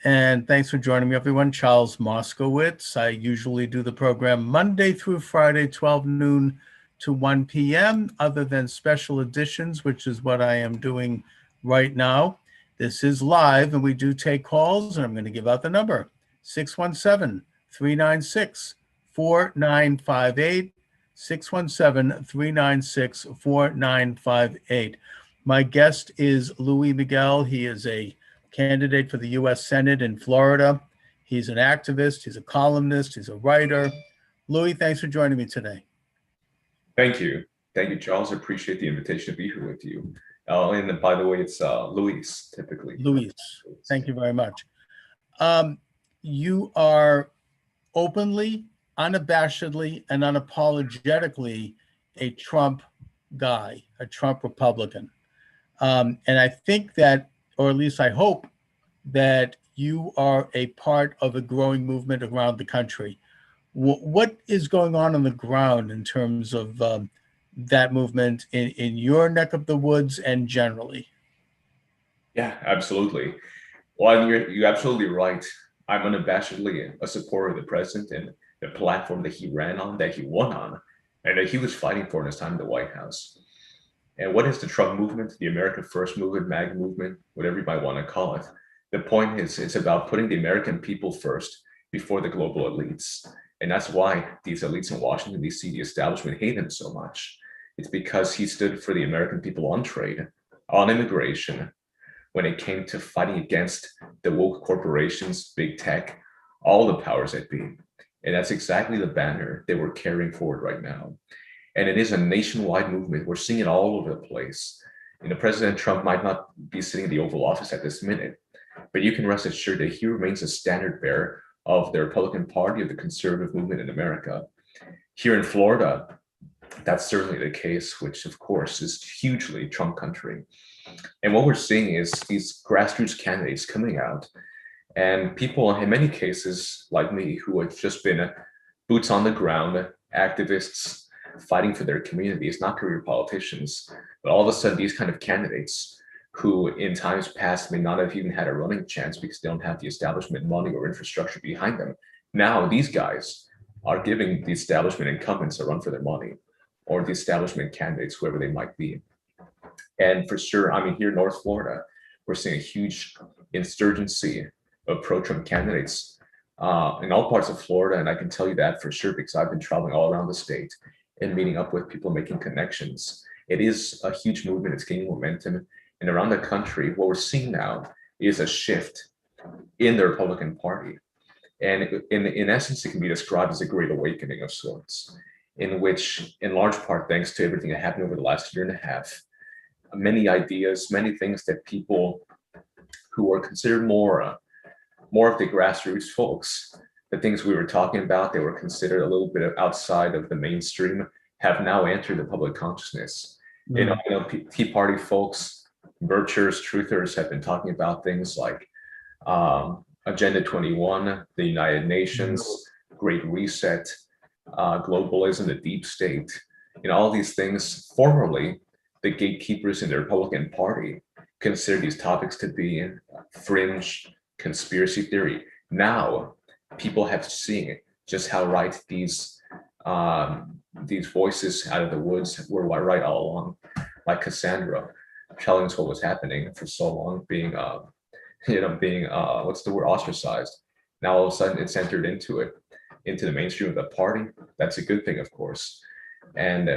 And thanks for joining me, everyone. Charles Moscowitz. I usually do the program Monday through Friday, 12 noon to 1 p.m., other than special editions, which is what I am doing right now. This is live, and we do take calls, and I'm going to give out the number, 617-396-4958, 617-396-4958. My guest is Luis Miguel. He is a candidate for the U.S. Senate in Florida. He's an activist, he's a columnist, he's a writer. Luis, thanks for joining me today. Thank you. Thank you, Charles. I appreciate the invitation to be here with you. And by the way, it's Luis, typically. Luis, thank you very much. You are openly, unabashedly, and unapologetically a Trump guy, a Trump Republican. And I think that, or at least I hope, that you are a part of a growing movement around the country. What is going on the ground in terms of that movement in your neck of the woods and generally? Yeah, absolutely. Well, you're absolutely right. I'm unabashedly a supporter of the president and the platform that he ran on, that he won on, and that he was fighting for in his time in the White House. And what is the Trump movement, the America First movement, MAGA movement, whatever you might want to call it? The point is, it's about putting the American people first before the global elites. And that's why these elites in Washington, D.C., the establishment, hate him so much. It's because he stood for the American people on trade, on immigration, when it came to fighting against the woke corporations, big tech, all the powers that be. And that's exactly the banner that we're carrying forward right now. And it is a nationwide movement. We're seeing it all over the place. President Trump might not be sitting in the Oval Office at this minute, but you can rest assured that he remains a standard bearer of the Republican Party, of the conservative movement in America. Here in Florida, that's certainly the case, which of course is hugely Trump country. And what we're seeing is these grassroots candidates coming out, and people in many cases like me who have just been boots on the ground, activists, fighting for their communities, not career politicians, but all of a sudden these kind of candidates who in times past may not have even had a running chance because they don't have the establishment money or infrastructure behind them. Now these guys are giving the establishment incumbents a run for their money, or the establishment candidates, whoever they might be. And for sure, here in North Florida, we're seeing a huge insurgency of pro-Trump candidates in all parts of Florida. And I can tell you that for sure, because I've been traveling all around the state and meeting up with people, making connections. It is a huge movement. It's gaining momentum. And around the country, what we're seeing now is a shift in the Republican Party. And in essence, it can be described as a great awakening of sorts, in which, in large part, thanks to everything that happened over the last year and a half, many ideas, many things that people who are considered more of the grassroots folks, the things we were talking about, they were considered a little bit outside of the mainstream, have now entered the public consciousness. Mm-hmm. Tea Party folks, birchers, truthers have been talking about things like Agenda 21, the United Nations, Great Reset, globalism, the deep state, all these things. Formerly, the gatekeepers in the Republican Party considered these topics to be fringe conspiracy theory. Now, people have seen just how right these voices out of the woods were right all along, like Cassandra telling us what was happening for so long, being what's the word, ostracized. Now all of a sudden it's entered into the mainstream of the party. That's a good thing, of course. And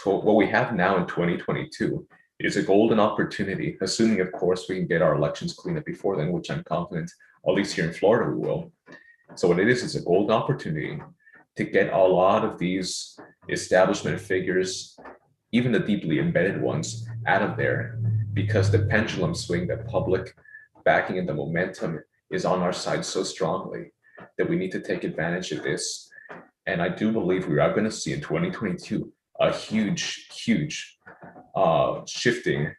what we have now in 2022 is a golden opportunity, assuming, of course, we can get our elections cleaned up before then, which I'm confident, at least here in Florida, we will. So what it is a golden opportunity to get a lot of these establishment figures, even the deeply embedded ones, out of there, because the pendulum swing, the public backing and the momentum is on our side so strongly that we need to take advantage of this. And I do believe we are going to see in 2022 a huge shifting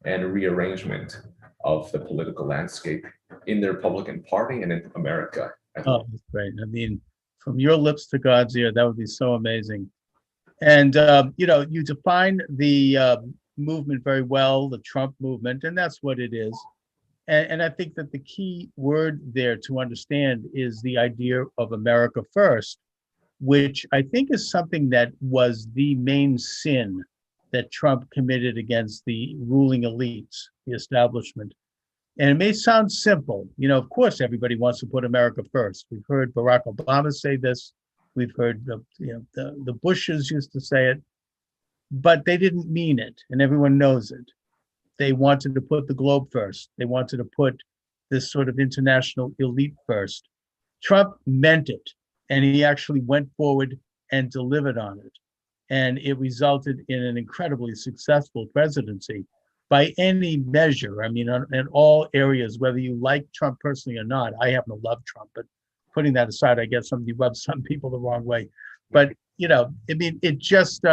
and rearrangement of the political landscape in the Republican Party and in America. Oh, that's great. From your lips to God's ear, that would be so amazing. And, you define the movement very well, the Trump movement, and that's what it is. And I think that the key word there to understand is the idea of America first, which I think is something that was the main sin that Trump committed against the ruling elites, the establishment. And it may sound simple. Of course, everybody wants to put America first. We've heard Barack Obama say this. We've heard the Bushes used to say it, but they didn't mean it, and everyone knows it. They wanted to put the globe first. They wanted to put this sort of international elite first. Trump meant it, and he actually went forward and delivered on it. And it resulted in an incredibly successful presidency by any measure. I mean, in all areas, whether you like Trump personally or not. I happen to love Trump, but putting that aside, I guess somebody rubs some people the wrong way. But, it just,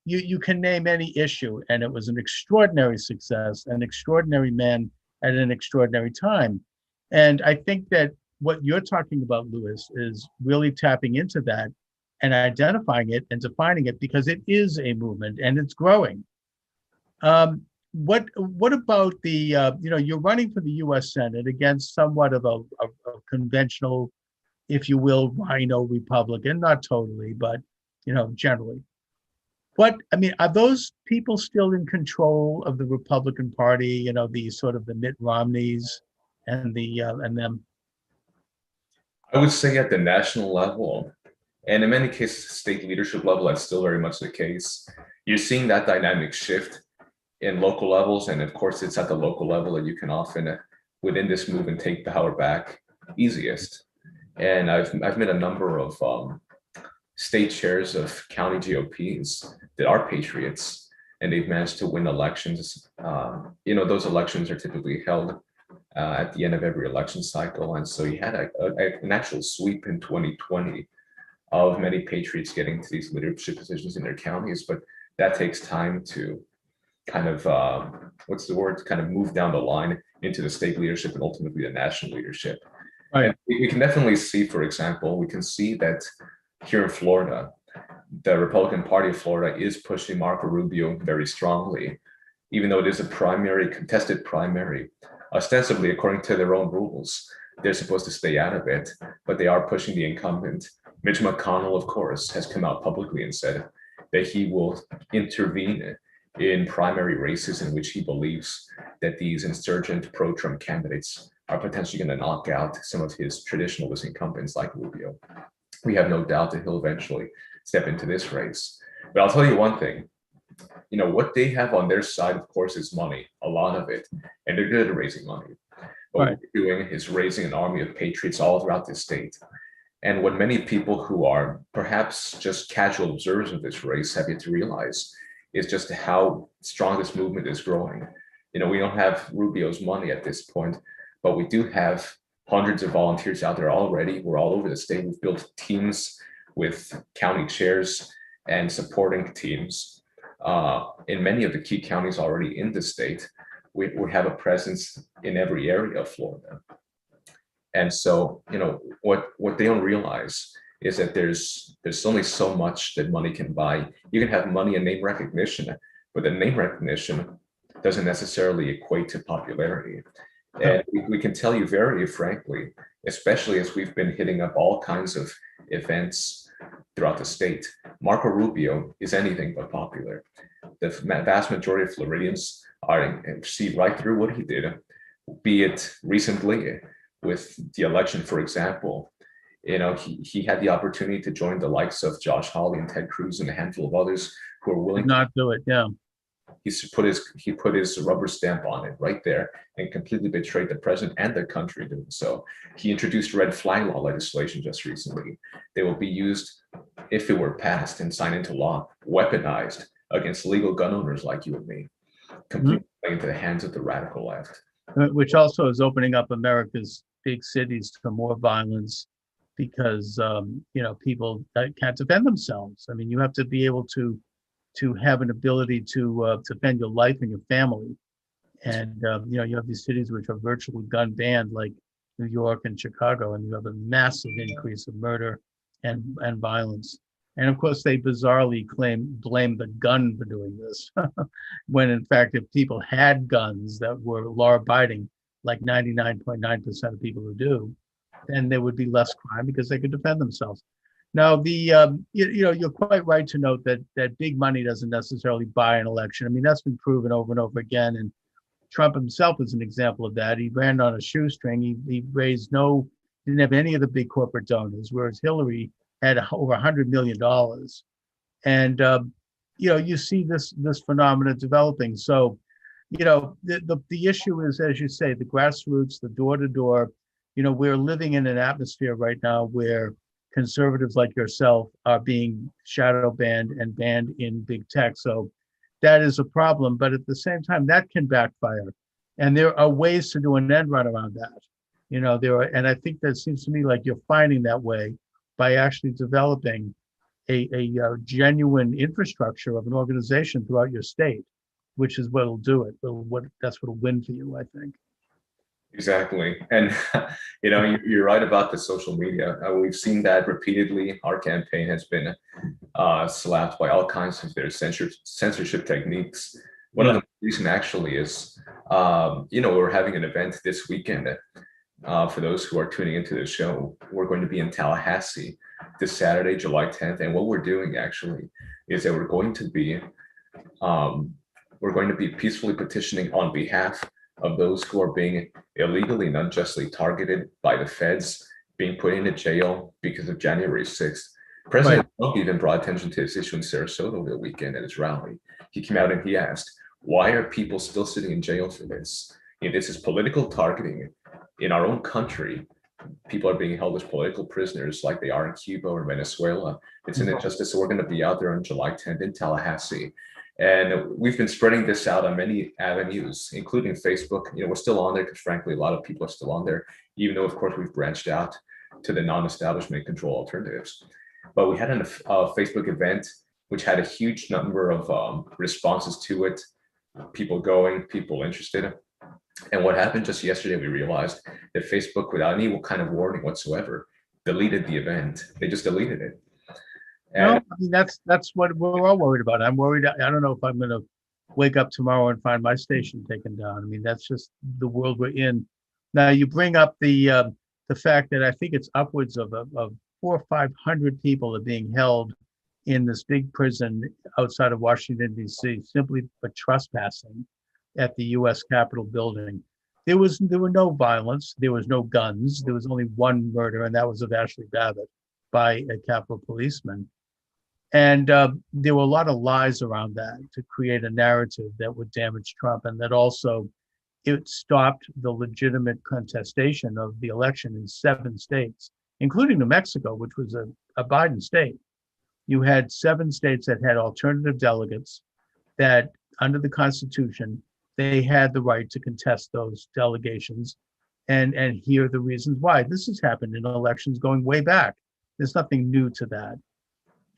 you can name any issue, and it was an extraordinary success, an extraordinary man at an extraordinary time. And I think that what you're talking about, Louis, is really tapping into that and identifying it and defining it, because it is a movement and it's growing. What about the, you're running for the U.S. Senate against somewhat of a conventional, if you will, rhino Republican, not totally, but, generally. Are those people still in control of the Republican Party? The sort of the Mitt Romneys and them. I would say at the national level, and in many cases, state leadership level, that's still very much the case. You're seeing that dynamic shift in local levels, and of course, it's at the local level that you can often, within this movement, take power back easiest. And I've met a number of state chairs of county GOPs that are patriots, and they've managed to win elections. Those elections are typically held at the end of every election cycle, and so you had an actual sweep in 2020 of many patriots getting to these leadership positions in their counties, but that takes time to kind of kind of move down the line into the state leadership and ultimately the national leadership. Right. And we can definitely see, for example, we can see that here in Florida, the Republican Party of Florida is pushing Marco Rubio very strongly, even though it is a contested primary. Ostensibly, according to their own rules, they're supposed to stay out of it, but they are pushing the incumbent. Mitch McConnell, of course, has come out publicly and said that he will intervene in primary races in which he believes that these insurgent pro-Trump candidates are potentially going to knock out some of his traditionalist incumbents like Rubio. We have no doubt that he'll eventually step into this race. But I'll tell you one thing, what they have on their side, of course, is money, a lot of it, and they're good at raising money. But What they're doing is raising an army of patriots all throughout the state. And what many people who are perhaps just casual observers of this race have yet to realize is just how strong this movement is growing. We don't have Rubio's money at this point, but we do have hundreds of volunteers out there already. We're all over the state. We've built teams with county chairs and supporting teams in many of the key counties already in the state. We have a presence in every area of Florida. And so, what they don't realize is that there's only so much that money can buy. You can have money and name recognition, but the name recognition doesn't necessarily equate to popularity. And we can tell you very frankly, especially as we've been hitting up all kinds of events throughout the state, Marco Rubio is anything but popular. The vast majority of Floridians see right through what he did, be it recently with the election, for example. He had the opportunity to join the likes of Josh Hawley and Ted Cruz and a handful of others who are willing to not do it. Yeah. He put his rubber stamp on it right there and completely betrayed the president and the country doing so. He introduced red flag law legislation just recently. They will be used, if it were passed and signed into law, weaponized against legal gun owners like you and me, completely into the hands of the radical left. Which also is opening up America's big cities to more violence because, people can't defend themselves. I mean, you have to be able to have an ability to defend your life and your family. And, you have these cities which are virtually gun banned, like New York and Chicago, and you have a massive increase of murder and violence. And of course, they bizarrely blame the gun for doing this, when in fact, if people had guns that were law-abiding, like 99.9% of people who do, then there would be less crime because they could defend themselves. Now, you're quite right to note that big money doesn't necessarily buy an election. I mean, that's been proven over and over again. And Trump himself is an example of that. He ran on a shoestring. He didn't have any of the big corporate donors, whereas Hillary had over $100 million. And, you see this phenomenon developing. So, the issue is, as you say, the grassroots, the door to door. We're living in an atmosphere right now where conservatives like yourself are being shadow banned and banned in big tech. So that is a problem. But at the same time, that can backfire. And there are ways to do an end run around that. And I think that seems to me like you're finding that way by actually developing a genuine infrastructure of an organization throughout your state, which is what'll do it. That's what'll win for you, I think. Exactly. And, you're right about the social media. We've seen that repeatedly. Our campaign has been slapped by all kinds of their censorship techniques. One of the reasons actually is, we're having an event this weekend. For those who are tuning into the show, we're going to be in Tallahassee this Saturday, July 10th. And what we're doing actually is that we're going to be peacefully petitioning on behalf of those who are being illegally and unjustly targeted by the feds, being put into jail because of January 6th. President Trump even brought attention to this issue in Sarasota over the weekend at his rally. He came out and he asked, why are people still sitting in jail for this? This is political targeting. In our own country, people are being held as political prisoners like they are in Cuba or Venezuela. It's an injustice. So we're going to be out there on July 10th in Tallahassee. And we've been spreading this out on many avenues, including Facebook. We're still on there because frankly, a lot of people are still on there, even though, of course, we've branched out to the non-establishment control alternatives. But we had a Facebook event, which had a huge number of responses to it, people going, people interested. And what happened just yesterday, we realized that Facebook, without any kind of warning whatsoever, deleted the event. They just deleted it. No, I mean, that's what we're all worried about. I'm worried. I don't know if I'm going to wake up tomorrow and find my station taken down. I mean, that's just the world we're in. Now, you bring up the fact that I think it's upwards of 400 or 500 people are being held in this big prison outside of Washington, D.C., simply for trespassing at the U.S. Capitol building. There were no violence. There was no guns. There was only one murder, and that was of Ashley Babbitt by a Capitol policeman. And there were a lot of lies around that to create a narrative that would damage Trump, and that also it stopped the legitimate contestation of the election in 7 states, including New Mexico, which was a Biden state. You had 7 states that had alternative delegates that, under the Constitution, they had the right to contest those delegations and hear the reasons why. This has happened in elections going way back. There's nothing new to that.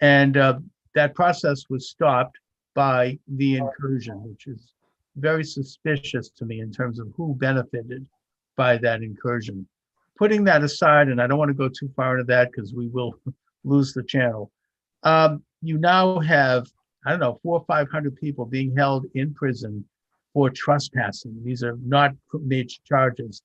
And that process was stopped by the incursion, which is very suspicious to me in terms of who benefited by that incursion. Putting that aside, and I don't want to go too far into that because we will lose the channel. You now have, 400 or 500 people being held in prison for trespassing. These are not major charges.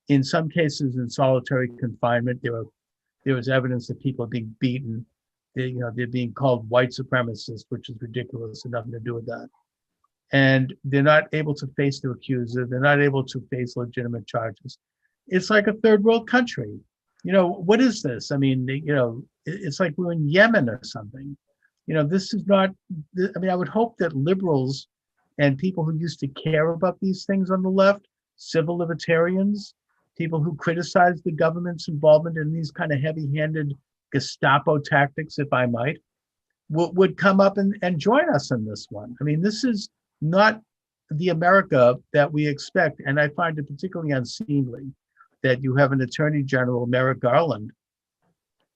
In some cases, in solitary confinement, there was evidence that people are being beaten. They're being called white supremacists, which is ridiculous and nothing to do with that. And they're not able to face their accuser. They're not able to face legitimate charges. It's like a third world country. What is this? I mean, it's like we're in Yemen or something. This is not, I would hope that liberals and people who used to care about these things on the left, civil libertarians, people who criticize the government's involvement in these kind of heavy-handed Gestapo tactics, if I might, would come up and join us in this one. I mean, this is not the America that we expect. And I find it particularly unseemly that you have an Attorney General, Merrick Garland,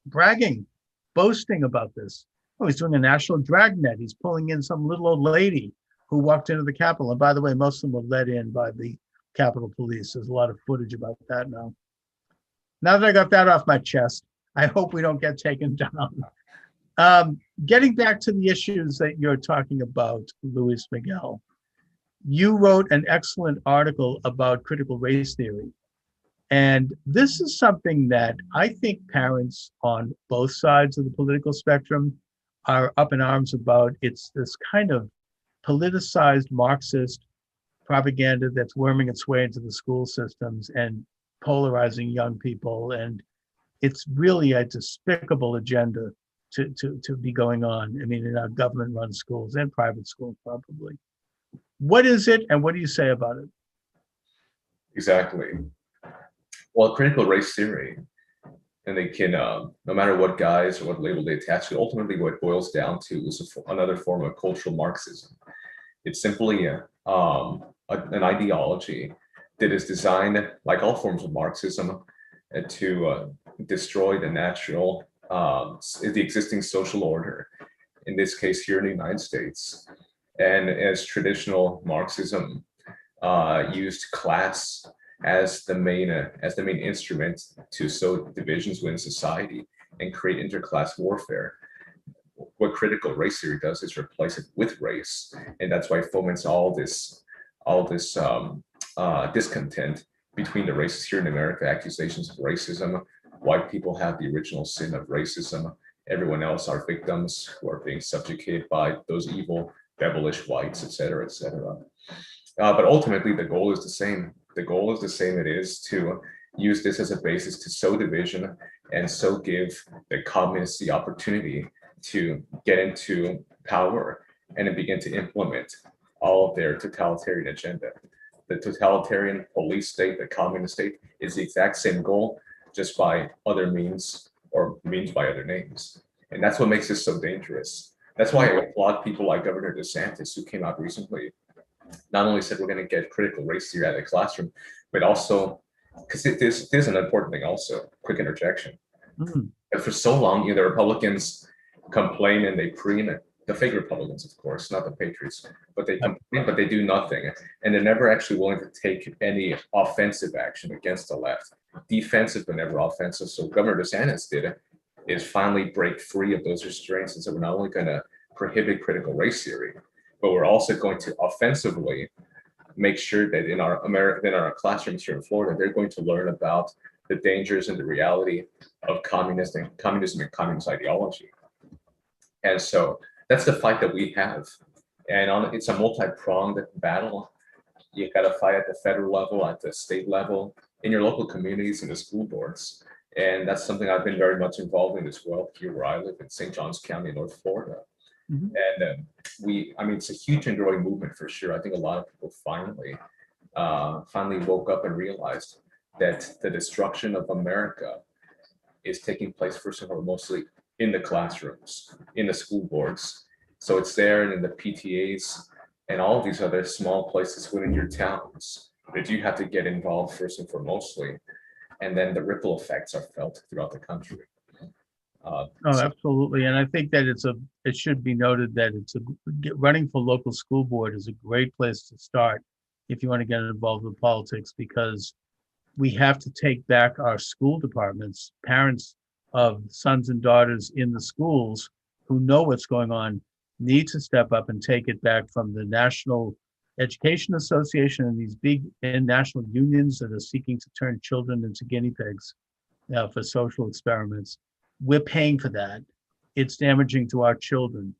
bragging, boasting about this. Oh, he's doing a national dragnet. He's pulling in some little old lady who walked into the Capitol. And by the way, most of them were let in by the Capitol Police. There's a lot of footage about that now. Now that I got that off my chest, I hope we don't get taken down. Getting back to the issues that you're talking about, Luis Miguel, you wrote an excellent article about critical race theory. And this is something that I think parents on both sides of the political spectrum are up in arms about. It's this kind of politicized Marxist propaganda that's worming its way into the school systems and polarizing young people. And it's really a despicable agenda to be going on. I mean, in our government-run schools and private schools, probably. What is it, and what do you say about it? Exactly. Well, critical race theory, and they can, no matter what guise or what label they attach to, ultimately what it boils down to is another form of cultural Marxism. It's simply an ideology that is designed, like all forms of Marxism, to destroy the natural, the existing social order, in this case here in the United States. And as traditional Marxism used class as the main instrument to sow divisions within society and create interclass warfare. What critical race theory does is replace it with race, and that's why it foments all this discontent between the races here in America. Accusations of racism. White people have the original sin of racism. Everyone else are victims who are being subjugated by those evil, devilish whites, etc., etc. But ultimately, the goal is the same. The goal is the same. It is to use this as a basis to sow division and so give the communists the opportunity to get into power and then begin to implement all of their totalitarian agenda. The totalitarian police state, the communist state, is the exact same goal, just by other means or means by other names. And that's what makes this so dangerous. That's why I applaud people like Governor DeSantis, who came out recently, not only said we're going to get critical race theory out of the classroom, but also, because there's an important thing also, quick interjection. But for so long, the Republicans complain and they preen, the fake Republicans, of course, not the patriots, but they complain, but they do nothing. And they're never actually willing to take any offensive action against the left. Defensive, but never offensive. So Governor DeSantis did is finally break free of those restraints and said, we're not only going to prohibit critical race theory, but we're also going to offensively make sure that in our classrooms here in Florida, they're going to learn about the dangers and the reality of communism and communist ideology. And so that's the fight that we have. And it's a multi-pronged battle. You got to fight at the federal level, at the state level, in your local communities, in the school boards. And that's something I've been very much involved in as well, here where I live in St. Johns County, North Florida. And it's a huge and growing movement for sure. I think a lot of people finally woke up and realized that the destruction of America is taking place first of all mostly in the classrooms, in the school boards. So it's there and in the PTAs and all of these other small places within your towns that you have to get involved first and foremostly. And then the ripple effects are felt throughout the country. Absolutely. And I think that it should be noted that running for local school board is a great place to start if you want to get involved with politics, because we have to take back our school departments. Parents of sons and daughters in the schools who know what's going on need to step up and take it back from the National Education Association and these big national unions that are seeking to turn children into guinea pigs for social experiments. We're paying for that. It's damaging to our children.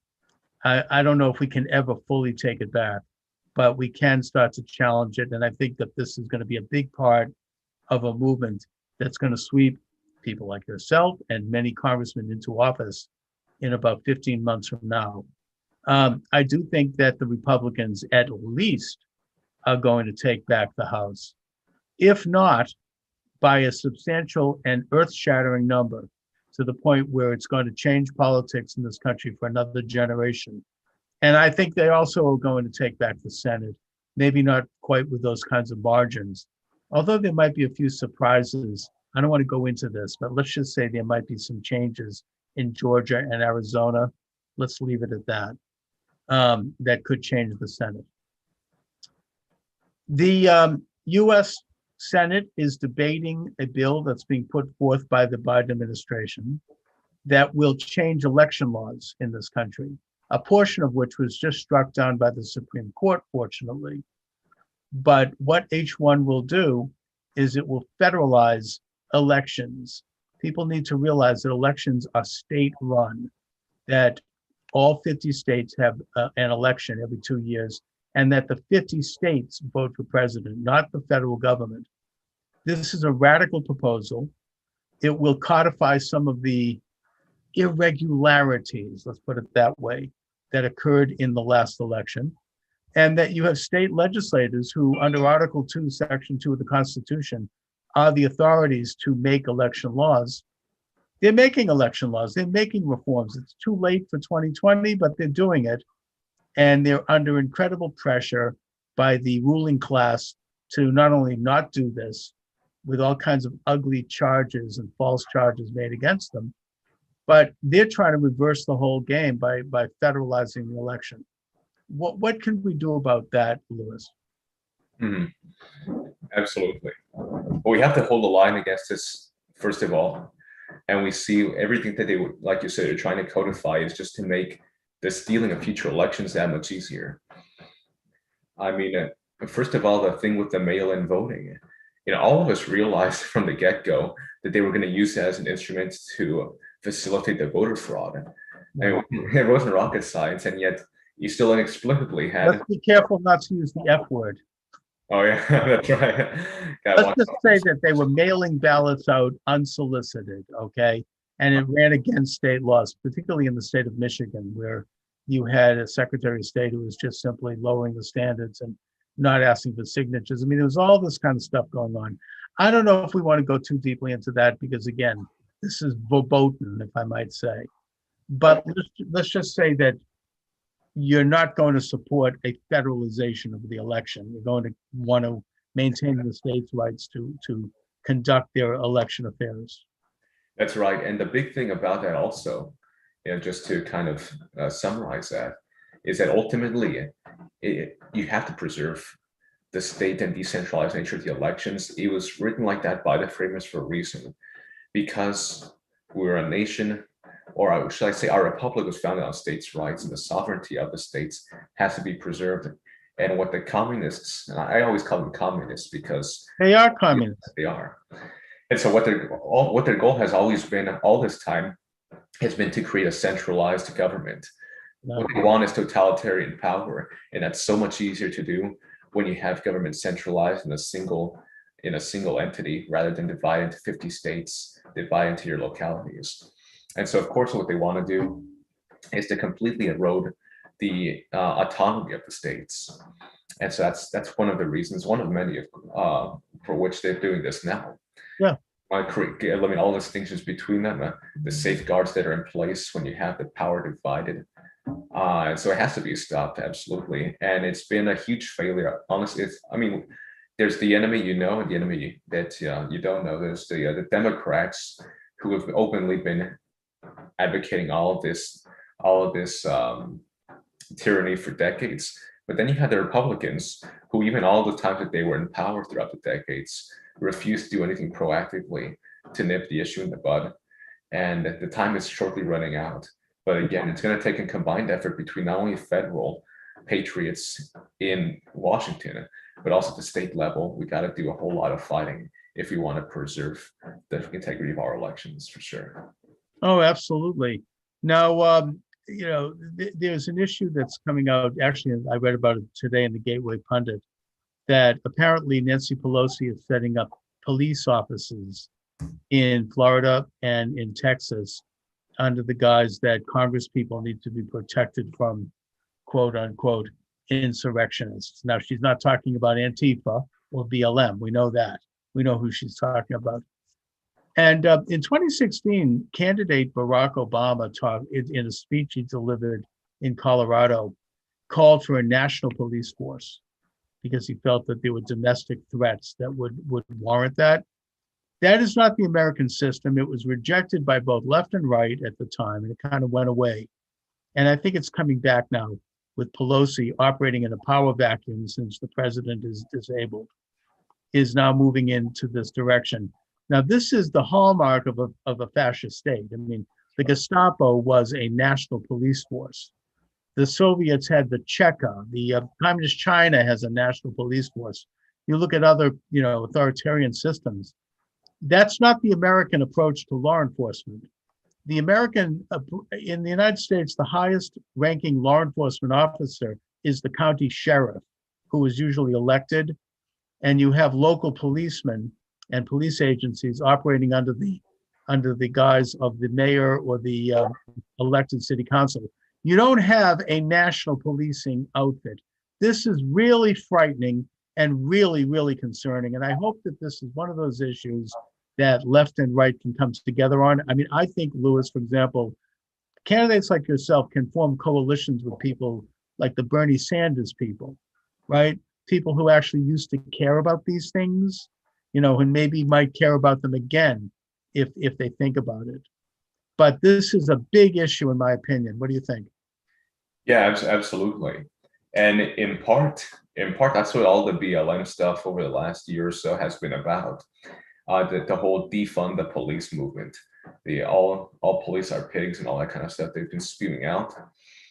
I don't know if we can ever fully take it back, but we can start to challenge it. And I think that this is going to be a big part of a movement that's going to sweep people like yourself and many congressmen into office in about 15 months from now. I do think that the Republicans at least are going to take back the House, if not by a substantial and earth-shattering number, to the point where it's going to change politics in this country for another generation. And I think they also are going to take back the Senate, maybe not quite with those kinds of margins, although there might be a few surprises. I don't want to go into this, but let's just say there might be some changes in Georgia and Arizona. Let's leave it at that. That could change the Senate. The U.S. Senate is debating a bill that's being put forth by the Biden administration that will change election laws in this country, a portion of which was just struck down by the Supreme Court, fortunately. But what H1 will do is it will federalize elections. People need to realize that elections are state-run, that all 50 states have an election every 2 years, and that the 50 states vote for president, not the federal government. This is a radical proposal. It will codify some of the irregularities, let's put it that way, that occurred in the last election. And that you have state legislators who, under Article 2, Section 2 of the Constitution, are the authorities to make election laws. They're making election laws. They're making reforms. It's too late for 2020, but they're doing it. And they're under incredible pressure by the ruling class to not only not do this with all kinds of ugly charges and false charges made against them, but they're trying to reverse the whole game by federalizing the election. What can we do about that, Louis? Absolutely. Well, we have to hold the line against this, first of all. And we see everything that they would, like you said, they're trying to codify is just to make the stealing of future elections that much easier. I mean, first of all, the thing with the mail-in voting, all of us realized from the get-go that they were going to use it as an instrument to facilitate the voter fraud. And it wasn't rocket science, and yet you still inexplicably had. Let's be careful not to use the F word. Oh, yeah, that's right. Let's just say that they were mailing ballots out unsolicited, okay? And it ran against state laws, particularly in the state of Michigan, where you had a Secretary of State who was just simply lowering the standards and not asking for signatures. I mean, there was all this kind of stuff going on. I don't know if we want to go too deeply into that because, again, this is verboten, if I might say. But let's just say that you're not going to support a federalization of the election. You're going to want to maintain the states' rights to conduct their election affairs. That's right. And the big thing about that also, just to kind of summarize that, is that ultimately you have to preserve the state and decentralized nature of the elections. It was written like that by the framers for a reason, because we're a nation, or should I say our republic was founded on states' rights, and the sovereignty of the states has to be preserved. And what the communists, and I always call them communists because they are communists. They are. And so what their goal has always been all this time has been to create a centralized government. No. What they want is totalitarian power, and that's so much easier to do when you have government centralized in a single entity rather than divide into 50 states, divide into your localities. And so, of course, what they want to do is to completely erode the autonomy of the states. And so that's one of the reasons, one of many for which they're doing this now. Yeah. Eliminate all distinctions between them, the safeguards that are in place when you have the power divided. And so it has to be stopped, absolutely. And it's been a huge failure. Honestly, there's the enemy and the enemy that you don't know. There's the Democrats who have openly been advocating all of this tyranny for decades. But then you had the Republicans who, even all the time that they were in power throughout the decades, refused to do anything proactively to nip the issue in the bud. And the time is shortly running out. But again, it's going to take a combined effort between not only federal patriots in Washington, but also at the state level. We got to do a whole lot of fighting if we want to preserve the integrity of our elections, for sure. Oh, absolutely. Now, there's an issue that's coming out. Actually, I read about it today in the Gateway Pundit, that apparently Nancy Pelosi is setting up police offices in Florida and in Texas under the guise that Congress people need to be protected from, quote unquote, insurrectionists. Now, she's not talking about Antifa or BLM. We know that. We know who she's talking about. And in 2016, candidate Barack Obama talked in a speech he delivered in Colorado, called for a national police force because he felt that there were domestic threats that would warrant that. That is not the American system. It was rejected by both left and right at the time, and it kind of went away. And I think it's coming back now with Pelosi operating in a power vacuum since the president is disabled, is now moving into this direction. Now, this is the hallmark of a fascist state. I mean, the Gestapo was a national police force. The Soviets had the Cheka. The Communist China has a national police force. You look at other, authoritarian systems. That's not the American approach to law enforcement. The American, in the United States, the highest ranking law enforcement officer is the county sheriff, who is usually elected, and you have local policemen and police agencies operating under the guise of the mayor or the elected city council. You don't have a national policing outfit. This is really frightening and really, really concerning. And I hope that this is one of those issues that left and right can come together on. I mean, I think, Louis, for example, candidates like yourself can form coalitions with people like the Bernie Sanders people, right? People who actually used to care about these things, and maybe might care about them again if they think about it. But this is a big issue, in my opinion. What do you think? Yeah, absolutely. And in part, that's what all the BLM stuff over the last year or so has been about. The whole defund the police movement, the all police are pigs and all that kind of stuff they've been spewing out.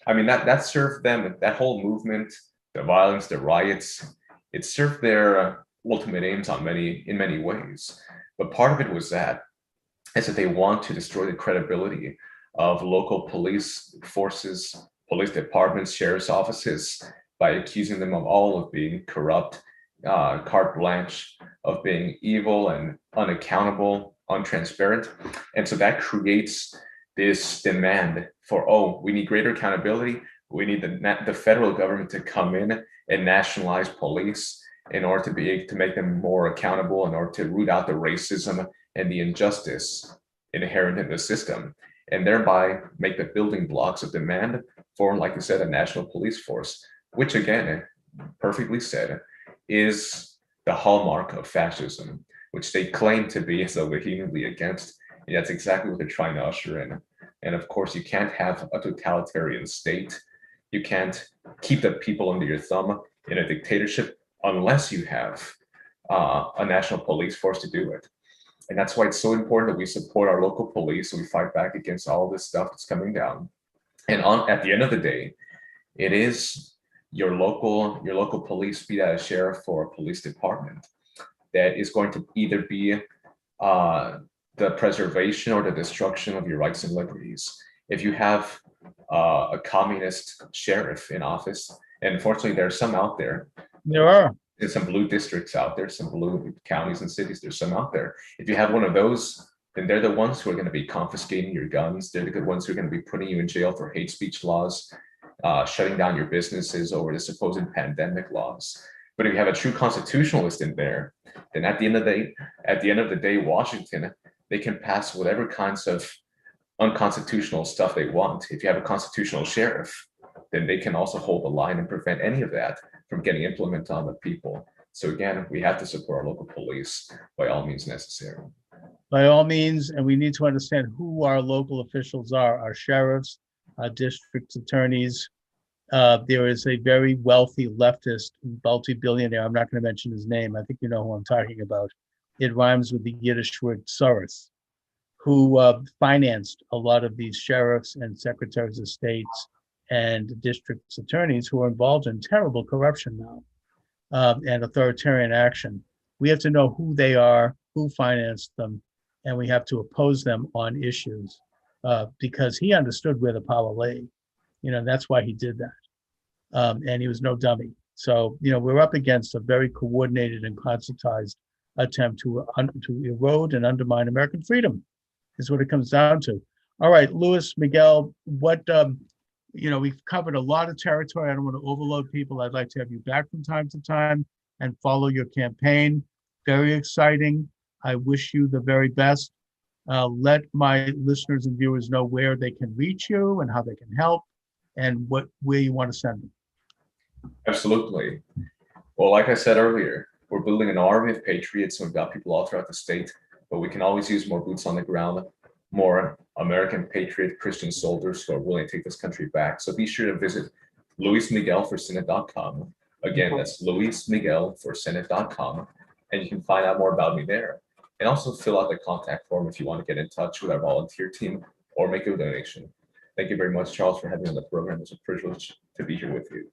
I mean, that served them, that whole movement, the violence, the riots, it served their ultimate aims in many ways. But part of it was that they want to destroy the credibility of local police forces, police departments, sheriff's offices, by accusing them of all of being corrupt, carte blanche, of being evil and unaccountable, untransparent. And so that creates this demand for, we need greater accountability. We need the federal government to come in and nationalize police in order to make them more accountable, in order to root out the racism and the injustice inherent in the system, and thereby make the building blocks of demand for, like you said, a national police force, which again, perfectly said, is the hallmark of fascism, which they claim to be so vehemently against. And that's exactly what they're trying to usher in. And of course, you can't have a totalitarian state. You can't keep the people under your thumb in a dictatorship unless you have a national police force to do it. And that's why it's so important that we support our local police and we fight back against all this stuff that's coming down. And at the end of the day, it is your local police, be that a sheriff or a police department, that is going to either be the preservation or the destruction of your rights and liberties. If you have a communist sheriff in office, and unfortunately there are some out there. There are. There's some blue districts out there, some blue counties and cities, there's some out there. If you have one of those, then they're the ones who are going to be confiscating your guns. They're the good ones who are going to be putting you in jail for hate speech laws, shutting down your businesses over the supposed pandemic laws. But if you have a true constitutionalist in there, then at the end of the day, Washington, they can pass whatever kinds of unconstitutional stuff they want. If you have a constitutional sheriff, then they can also hold the line and prevent any of that from getting implemented on the people. So again, we have to support our local police by all means necessary. By all means, and we need to understand who our local officials are, our sheriffs, our district attorneys. There is a very wealthy leftist, multi-billionaire, I'm not going to mention his name, I think you know who I'm talking about. It rhymes with the Yiddish word Soros, who financed a lot of these sheriffs and secretaries of states and district attorneys who are involved in terrible corruption now and authoritarian action. We have to know who they are, who financed them, and we have to oppose them on issues because he understood where the power lay. That's why he did that. And he was no dummy. So, we're up against a very coordinated and concertized attempt to erode and undermine American freedom is what it comes down to. All right, Luis Miguel, we've covered a lot of territory. I don't want to overload people. I'd like to have you back from time to time and follow your campaign. Very exciting. I wish you the very best. Let my listeners and viewers know where they can reach you and how they can help and where you want to send them. Absolutely. Well, like I said earlier, we're building an army of patriots, and we've got people all throughout the state, but we can always use more boots on the ground, more American patriot Christian soldiers who are willing to take this country back. So be sure to visit luismiguelforsenate.com. Again, that's luismiguelforsenate.com, and you can find out more about me there. And also fill out the contact form if you want to get in touch with our volunteer team or make a donation. Thank you very much, Charles, for having me on the program. It's a privilege to be here with you.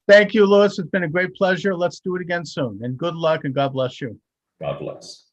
Thank you, Louis. It's been a great pleasure. Let's do it again soon. And good luck and God bless you. God bless.